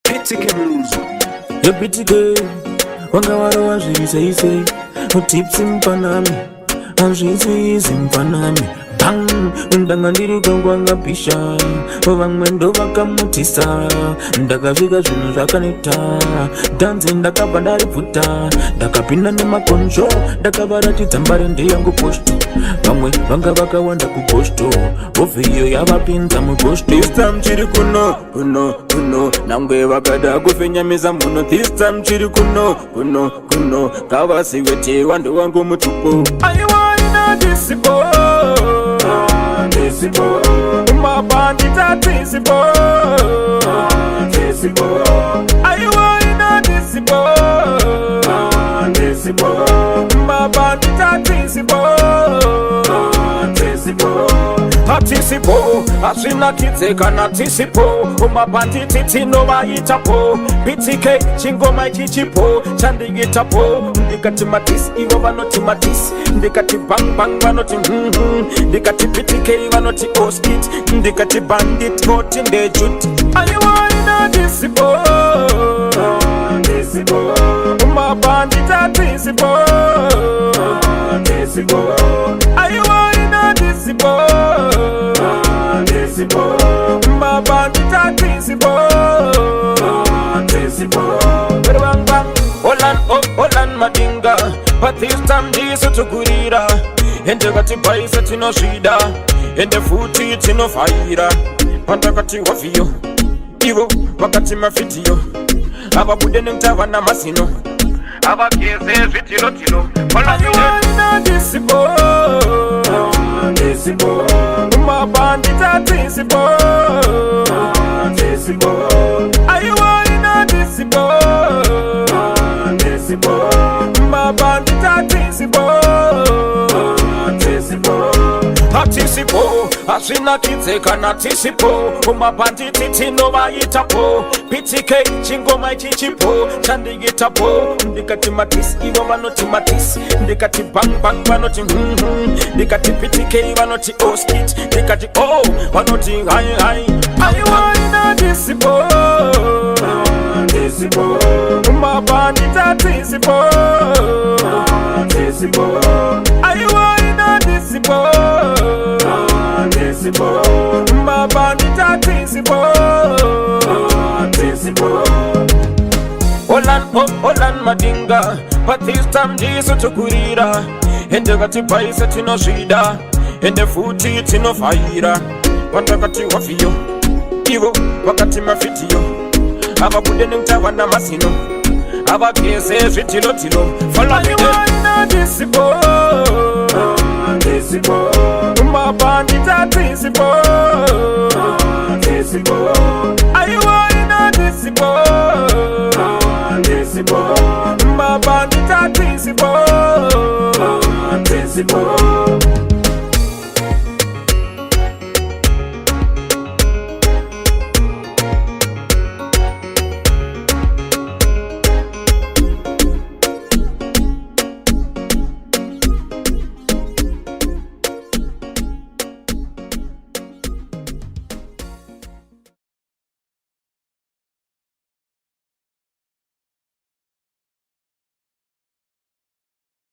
Pitike blues. Yo pitike, wanga waro wazviise utipsi mpanami, azviisi mpanami. Bang, ndanga ndiri kangwanga pisha, vamwe ndo vakamutisa, ndakasvika zvinhu zvakaneta, dhanzi ndakabva ndaripfuta, ndakapinda nemakonzvo, ndakavaratidza mbarendi yangu posto, vamwe vanga vakawanda kuposto, bhovhe iyo yavapinza muposto. This time chiri kuno, nangwe vakada kufenyamisa muno. This time chiri kuno, kavasiwete wandu wangu mutupo. Aiwaina disipo, umabandita disipo, aiwaina disipo, umabandita disipo. Atisipo, asina kitseka na tisipo, umabanditi tinovaitapo, bitike chingoma ichichipo, chandigitapo, ndikati matisi ivo vanoti matisi, ndikati bang bang vanoti ndikati bitike vanoti oskit, ndikati bandit koti ndejut. Aiwaina disipo, umabandita disipo, aiwaina disipo, mabandita disipo. Bang bang, Olan madinga, but this time disu tukurira, ende kati paisa tino shida, ende futi tino faira, pantakati wafio, ivo wakati mafitio, aba bude nentava na masino, aba kieze vitilo tilo. Aiwaina disipo, umabandita disipo, aiwaina disipo, umabandita disipo. Atisipo, asina kitseka na tisipo, umabanditi tinovaitapo, bitike chingoma ichichipo, chandigitapo, ndikati matisi ivo vanoti matisi, ndikati bang bang vanoti ndikati bitike vanoti oskit, ndikati oh vanoti hai. Aiwaina disipo, umabandita disipo, aiwaina disipo, mabandita disipo. Olan madinga, but this time disu tukurira, ende kati paisa tino shida, ende futi tino faira, pantakati wafio, ivo wakati mafitio, aba bude nentava na masino, aba kiese vitilo tilo. Aiwaina disipo, umabandita disipo, aiwaina disipo, umabandita disipo.